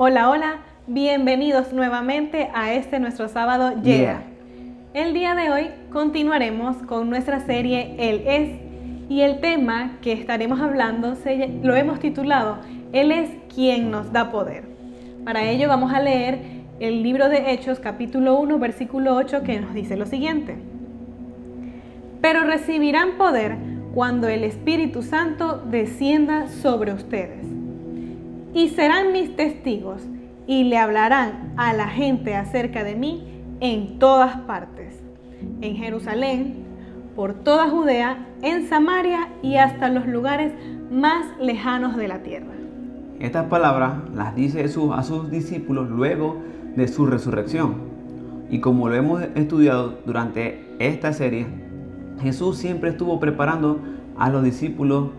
Hola, hola, bienvenidos nuevamente a este nuestro sábado Yeah. El día de hoy continuaremos con nuestra serie Él es, y el tema que estaremos hablando lo hemos titulado Él es quien nos da poder. Para ello vamos a leer el libro de Hechos capítulo 1 versículo 8 que nos dice lo siguiente: pero recibirán poder cuando el Espíritu Santo descienda sobre ustedes. Y serán mis testigos, y le hablarán a la gente acerca de mí en todas partes, en Jerusalén, por toda Judea, en Samaria y hasta los lugares más lejanos de la tierra. Estas palabras las dice Jesús a sus discípulos luego de su resurrección. Y como lo hemos estudiado durante esta serie, Jesús siempre estuvo preparando a los discípulos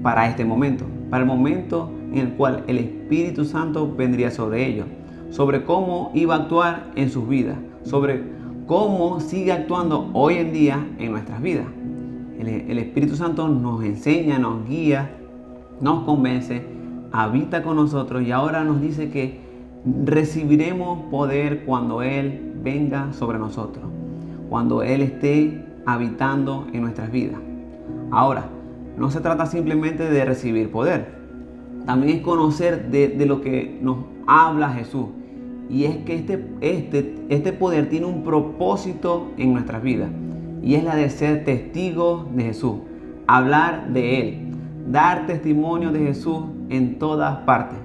para este momento, para el momento en el cual el Espíritu Santo vendría sobre ellos, sobre cómo iba a actuar en sus vidas, sobre cómo sigue actuando hoy en día en nuestras vidas. El Espíritu Santo nos enseña, nos guía, nos convence, habita con nosotros y ahora nos dice que recibiremos poder cuando Él venga sobre nosotros, cuando Él esté habitando en nuestras vidas. Ahora, no se trata simplemente de recibir poder, también es conocer de lo que nos habla Jesús. Y es que este poder tiene un propósito en nuestras vidas, y es la de ser testigos de Jesús, hablar de Él, dar testimonio de Jesús en todas partes,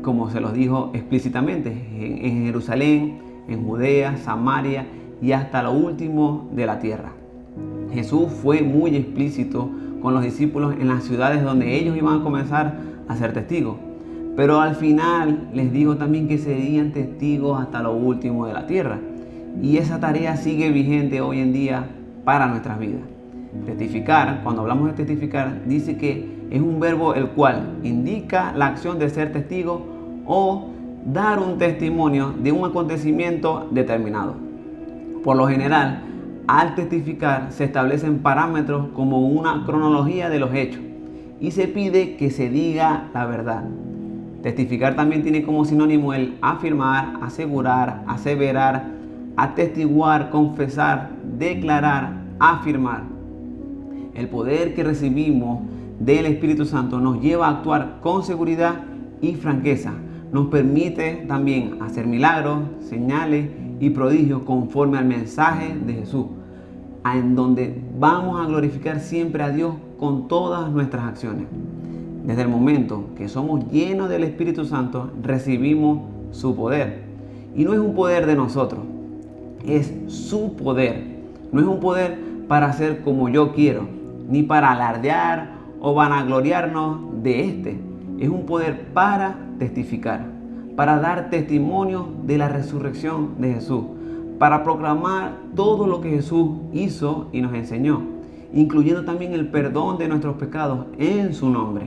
como se los dijo explícitamente, en Jerusalén, en Judea, Samaria y hasta lo último de la tierra. Jesús fue muy explícito con los discípulos en las ciudades donde ellos iban a comenzar a ser testigos. Pero al final les dijo también que serían testigos hasta lo último de la tierra. Y esa tarea sigue vigente hoy en día para nuestras vidas. Testificar, cuando hablamos de testificar, dice que es un verbo el cual indica la acción de ser testigo o dar un testimonio de un acontecimiento determinado. Por lo general, al testificar se establecen parámetros como una cronología de los hechos y se pide que se diga la verdad. Testificar también tiene como sinónimo el afirmar, asegurar, aseverar, atestiguar, confesar, declarar, afirmar. El poder que recibimos del Espíritu Santo nos lleva a actuar con seguridad y franqueza. Nos permite también hacer milagros, señales y prodigios conforme al mensaje de Jesús, en donde vamos a glorificar siempre a Dios con todas nuestras acciones. Desde el momento que somos llenos del Espíritu Santo, recibimos su poder. Y no es un poder de nosotros, es su poder. No es un poder para hacer como yo quiero, ni para alardear o vanagloriarnos de este. Es un poder para testificar, para dar testimonio de la resurrección de Jesús, para proclamar todo lo que Jesús hizo y nos enseñó, incluyendo también el perdón de nuestros pecados en su nombre.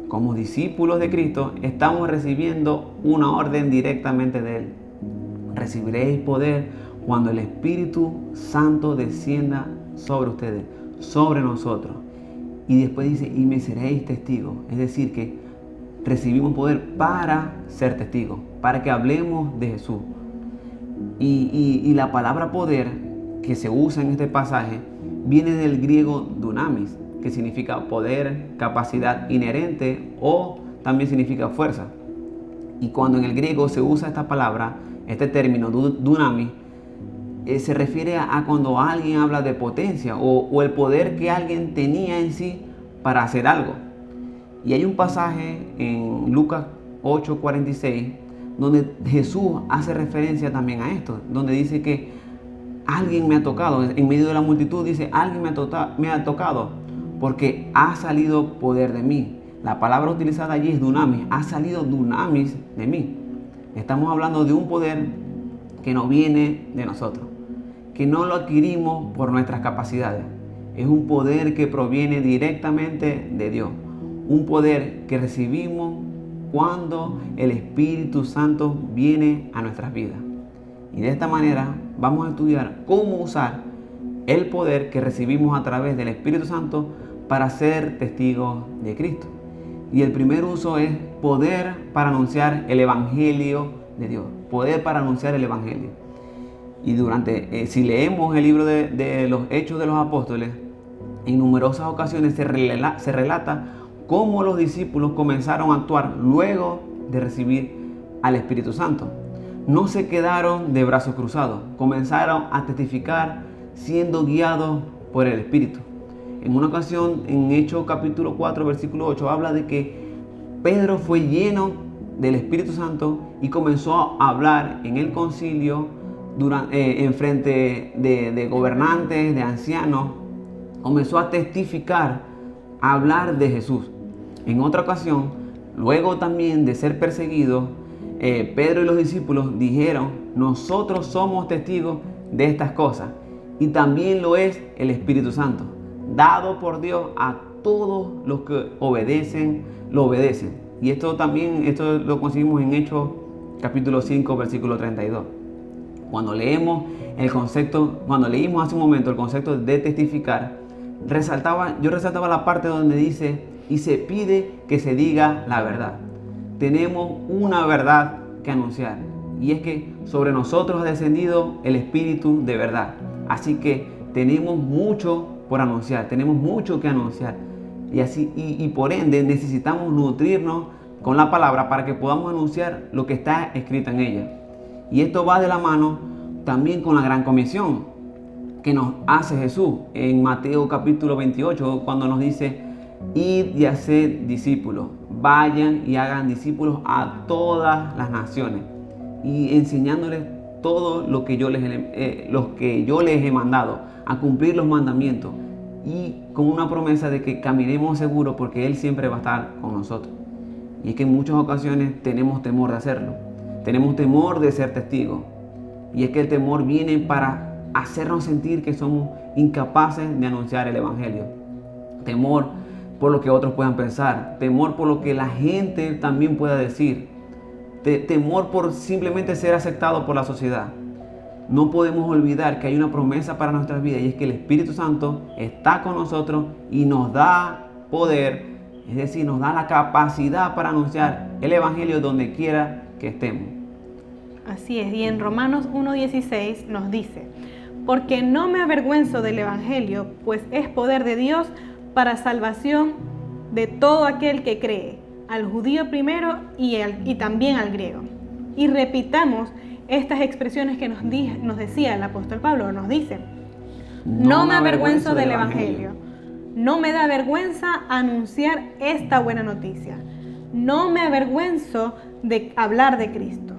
Como discípulos de Cristo, estamos recibiendo una orden directamente de Él. Recibiréis poder cuando el Espíritu Santo descienda sobre ustedes, sobre nosotros. Y después dice, y me seréis testigos. Es decir, que recibimos poder para ser testigos, para que hablemos de Jesús. Y la palabra poder que se usa en este pasaje viene del griego dunamis, que significa poder, capacidad inherente o también significa fuerza. Y cuando en el griego se usa esta palabra, este término dunamis, se refiere a cuando alguien habla de potencia o el poder que alguien tenía en sí para hacer algo. Y hay un pasaje en Lucas 8:46 donde Jesús hace referencia también a esto, donde dice que alguien me ha tocado, en medio de la multitud dice, alguien me ha tocado, porque ha salido poder de mí. La palabra utilizada allí es dunamis, ha salido dunamis de mí. Estamos hablando de un poder que no viene de nosotros, que no lo adquirimos por nuestras capacidades. Es un poder que proviene directamente de Dios, un poder que recibimos cuando el Espíritu Santo viene a nuestras vidas. Y de esta manera vamos a estudiar cómo usar el poder que recibimos a través del Espíritu Santo para ser testigos de Cristo. Y el primer uso es poder para anunciar el Evangelio de Dios. Poder para anunciar el Evangelio. Y si leemos el libro de los Hechos de los Apóstoles, en numerosas ocasiones se relata cómo los discípulos comenzaron a actuar luego de recibir al Espíritu Santo. No se quedaron de brazos cruzados, comenzaron a testificar siendo guiados por el Espíritu. En una ocasión, en Hechos capítulo 4, versículo 8, habla de que Pedro fue lleno del Espíritu Santo y comenzó a hablar en el concilio en frente de gobernantes, de ancianos. Comenzó a testificar, a hablar de Jesús. En otra ocasión, luego también de ser perseguidos, Pedro y los discípulos dijeron: nosotros somos testigos de estas cosas, y también lo es el Espíritu Santo, dado por Dios a todos los que lo obedecen. Y esto lo conseguimos en Hechos capítulo 5, versículo 32. Cuando leímos hace un momento el concepto de testificar, yo resaltaba la parte donde dice: y se pide que se diga la verdad. Tenemos una verdad que anunciar, y es que sobre nosotros ha descendido el Espíritu de verdad. Así que tenemos mucho por anunciar, tenemos mucho que anunciar, y por ende necesitamos nutrirnos con la palabra para que podamos anunciar lo que está escrito en ella. Y esto va de la mano también con la gran comisión que nos hace Jesús en Mateo capítulo 28, cuando nos dice: id y haced discípulos, vayan y hagan discípulos a todas las naciones, y enseñándoles todo lo que yo les he mandado, a cumplir los mandamientos, y con una promesa de que caminemos seguros, porque Él siempre va a estar con nosotros. Y es que en muchas ocasiones tenemos temor de hacerlo, tenemos temor de ser testigos, y es que el temor viene para hacernos sentir que somos incapaces de anunciar el Evangelio. Temor por lo que otros puedan pensar, temor por lo que la gente también pueda decir, temor por simplemente ser aceptado por la sociedad. No podemos olvidar que hay una promesa para nuestras vidas, y es que el Espíritu Santo está con nosotros y nos da poder, es decir, nos da la capacidad para anunciar el Evangelio donde quiera que estemos. Así es, y en Romanos 1:16 nos dice: porque no me avergüenzo del Evangelio, pues es poder de Dios para salvación de todo aquel que cree, al judío primero y también al griego. Y repitamos estas expresiones que nos decía el apóstol Pablo. Nos dice: no me avergüenzo del Evangelio. No me da vergüenza anunciar esta buena noticia. No me avergüenzo de hablar de Cristo,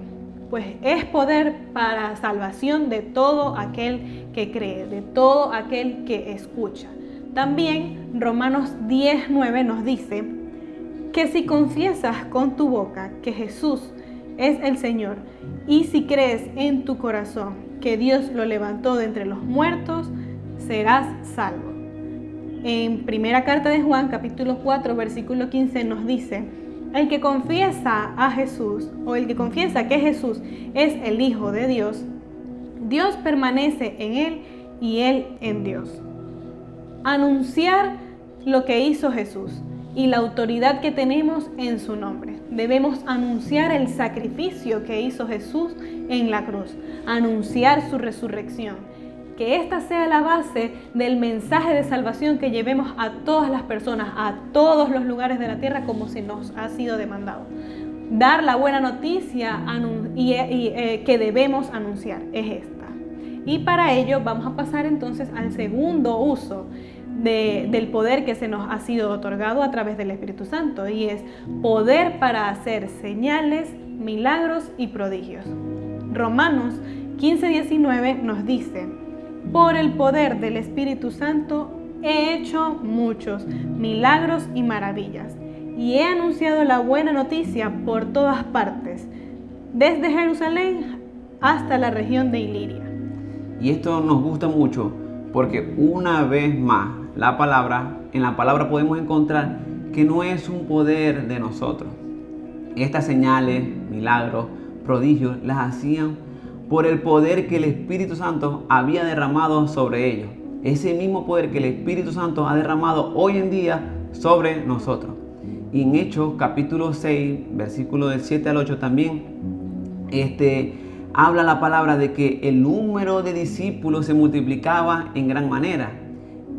pues es poder para salvación de todo aquel que cree, de todo aquel que escucha. También Romanos 10:9 nos dice que si confiesas con tu boca que Jesús es el Señor, y si crees en tu corazón que Dios lo levantó de entre los muertos, serás salvo. En primera carta de Juan, capítulo 4, versículo 15 nos dice: el que confiesa a Jesús, o el que confiesa que Jesús es el Hijo de Dios, Dios permanece en él y él en Dios. Anunciar lo que hizo Jesús y la autoridad que tenemos en su nombre. Debemos anunciar el sacrificio que hizo Jesús en la cruz, anunciar su resurrección. Que esta sea la base del mensaje de salvación que llevemos a todas las personas, a todos los lugares de la tierra, como se nos ha sido demandado. Dar la buena noticia que debemos anunciar es esta. Y para ello vamos a pasar entonces al segundo uso del poder que se nos ha sido otorgado a través del Espíritu Santo, y es poder para hacer señales, milagros y prodigios. Romanos 15:19 nos dice: por el poder del Espíritu Santo he hecho muchos milagros y maravillas, y he anunciado la buena noticia por todas partes, desde Jerusalén hasta la región de Iliria. Y esto nos gusta mucho porque una vez más en la palabra podemos encontrar que no es un poder de nosotros. Estas señales, milagros, prodigios las hacían por el poder que el Espíritu Santo había derramado sobre ellos. Ese mismo poder que el Espíritu Santo ha derramado hoy en día sobre nosotros. Y en Hechos capítulo 6, versículo del 7 al 8 también, habla la palabra de que el número de discípulos se multiplicaba en gran manera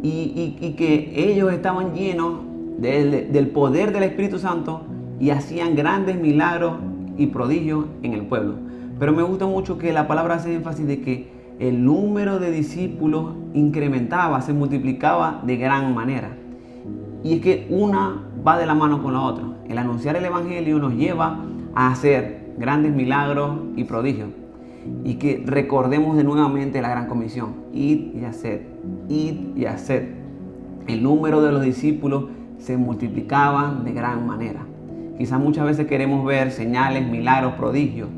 y que ellos estaban llenos del poder del Espíritu Santo y hacían grandes milagros y prodigios en el pueblo. Pero me gusta mucho que la palabra hace énfasis de que el número de discípulos incrementaba, se multiplicaba de gran manera. Y es que una va de la mano con la otra. El anunciar el Evangelio nos lleva a hacer grandes milagros y prodigios. Y que recordemos de nuevamente la gran comisión: id y haced, id y haced. El número de los discípulos se multiplicaba de gran manera. Quizás muchas veces queremos ver señales, milagros, prodigios,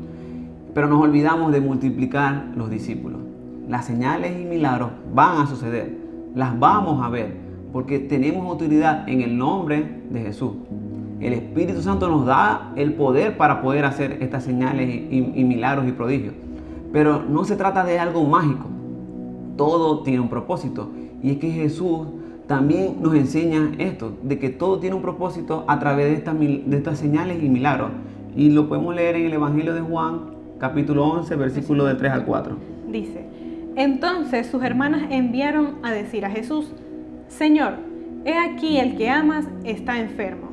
pero nos olvidamos de multiplicar los discípulos. Las señales y milagros van a suceder, las vamos a ver, porque tenemos autoridad en el nombre de Jesús. El Espíritu Santo nos da el poder para poder hacer estas señales y milagros y prodigios. Pero no se trata de algo mágico. Todo tiene un propósito. Y es que Jesús también nos enseña esto, de que todo tiene un propósito a través de estas señales y milagros. Y lo podemos leer en el Evangelio de Juan, capítulo 11, versículo del 3 al 4. Dice: entonces sus hermanas enviaron a decir a Jesús: Señor, he aquí el que amas está enfermo.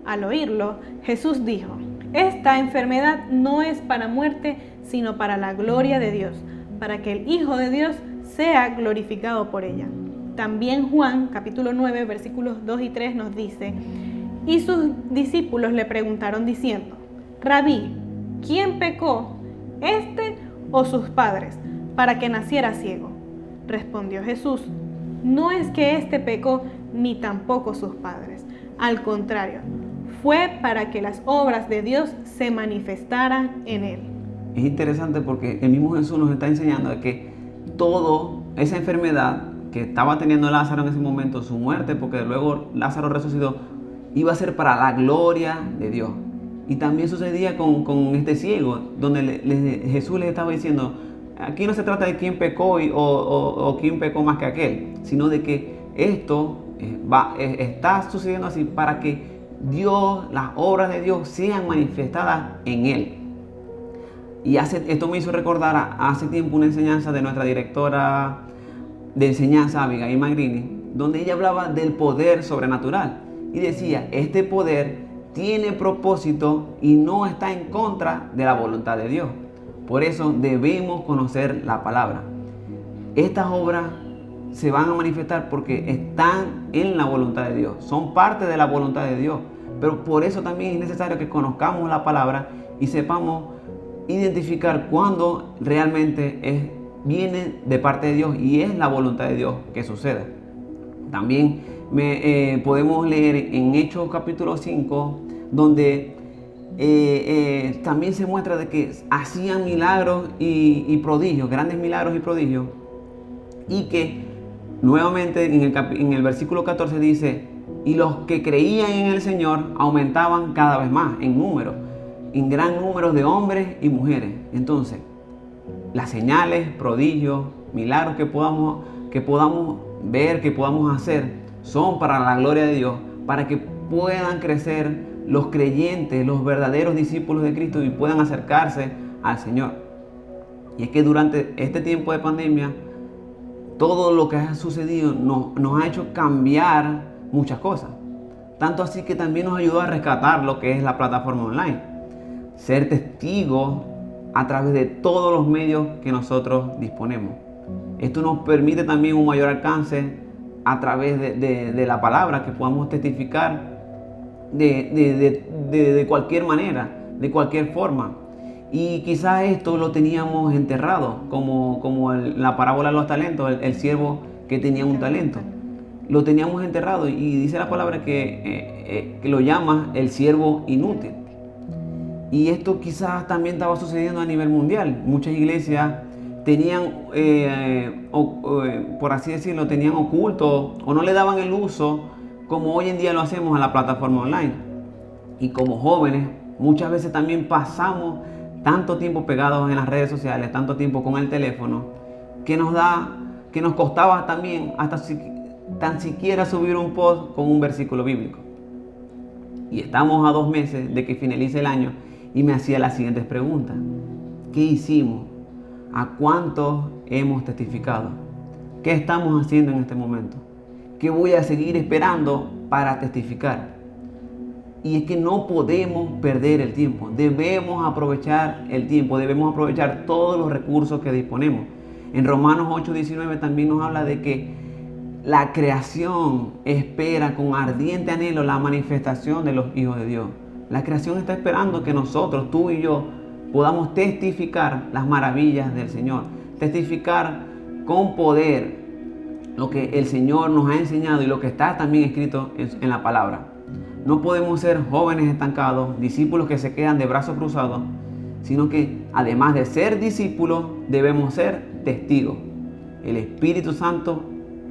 Al oírlo, Jesús dijo: esta enfermedad no es para muerte, sino para la gloria de Dios, para que el Hijo de Dios sea glorificado por ella. También Juan, capítulo 9, versículos 2 y 3 nos dice: y sus discípulos le preguntaron diciendo: Rabí, ¿quién pecó, este o sus padres, para que naciera ciego? Respondió Jesús: no es que este pecó, ni tampoco sus padres. Al contrario, fue para que las obras de Dios se manifestaran en él. Es interesante porque el mismo Jesús nos está enseñando de que toda esa enfermedad que estaba teniendo Lázaro en ese momento, su muerte, porque luego Lázaro resucitó, iba a ser para la gloria de Dios. Y también sucedía con este ciego, donde Jesús les estaba diciendo: aquí no se trata de quién pecó o quién pecó más que aquel, sino de que esto está sucediendo así para que Dios, las obras de Dios sean manifestadas en él. Y esto me hizo recordar hace tiempo una enseñanza de nuestra directora de enseñanza, Abigail Magrini, donde ella hablaba del poder sobrenatural y decía: este poder tiene propósito y no está en contra de la voluntad de Dios. Por eso debemos conocer la palabra. Estas obras se van a manifestar porque están en la voluntad de Dios, son parte de la voluntad de Dios. Pero por eso también es necesario que conozcamos la palabra y sepamos identificar cuándo realmente viene de parte de Dios y es la voluntad de Dios que suceda. También podemos leer en Hechos capítulo 5, donde también se muestra de que hacían milagros y prodigios, grandes milagros y prodigios, y que nuevamente en el versículo 14 dice: y los que creían en el Señor aumentaban cada vez más en número, en gran número de hombres y mujeres. Entonces, las señales, prodigios, milagros que podamos ver, que podamos hacer, son para la gloria de Dios, para que puedan crecer los creyentes, los verdaderos discípulos de Cristo, y puedan acercarse al Señor. Y es que durante este tiempo de pandemia, todo lo que ha sucedido nos ha hecho cambiar muchas cosas. Tanto así que también nos ayudó a rescatar lo que es la plataforma online. Ser testigos a través de todos los medios que nosotros disponemos. Esto nos permite también un mayor alcance a través de la palabra, que podamos testificar de cualquier manera, de cualquier forma. Y quizás esto lo teníamos enterrado, como la parábola de los talentos, el siervo que tenía un talento. Lo teníamos enterrado y dice la palabra que lo llama el siervo inútil. Y esto quizás también estaba sucediendo a nivel mundial. Muchas iglesias tenían, por así decirlo, tenían oculto o no le daban el uso como hoy en día lo hacemos a la plataforma online. Y como jóvenes, muchas veces también pasamos tanto tiempo pegados en las redes sociales, tanto tiempo con el teléfono, que nos costaba también hasta tan siquiera subir un post con un versículo bíblico. y estamos a 2 meses de que finalice el año y me hacía las siguientes preguntas. ¿Qué hicimos? ¿A cuántos hemos testificado? ¿Qué estamos haciendo en este momento? ¿Qué voy a seguir esperando para testificar? Y es que no podemos perder el tiempo. Debemos aprovechar el tiempo. Debemos aprovechar todos los recursos que disponemos. En Romanos 8:19 también nos habla de que la creación espera con ardiente anhelo la manifestación de los hijos de Dios. La creación está esperando que nosotros, tú y yo, podamos testificar las maravillas del Señor. Testificar con poder lo que el Señor nos ha enseñado y lo que está también escrito en la palabra. No podemos ser jóvenes estancados, discípulos que se quedan de brazos cruzados, sino que además de ser discípulos, debemos ser testigos. El Espíritu Santo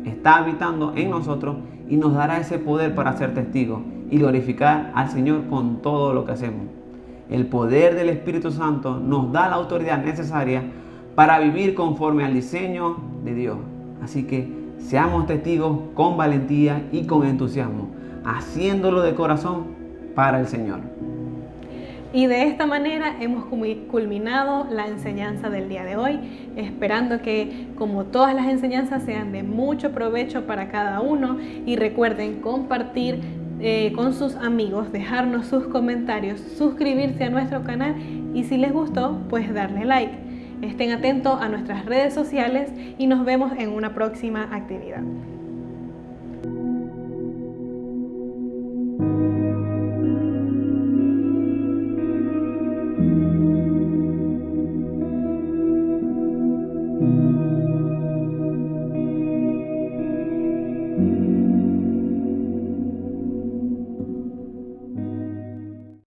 está habitando en nosotros y nos dará ese poder para ser testigos y glorificar al Señor con todo lo que hacemos. El poder del Espíritu Santo nos da la autoridad necesaria para vivir conforme al diseño de Dios. Así que seamos testigos con valentía y con entusiasmo, haciéndolo de corazón para el Señor. Y de esta manera hemos culminado la enseñanza del día de hoy, esperando que, como todas las enseñanzas, sean de mucho provecho para cada uno. Y recuerden compartir con sus amigos, dejarnos sus comentarios, suscribirse a nuestro canal y si les gustó, pues darle like. Estén atentos a nuestras redes sociales y nos vemos en una próxima actividad.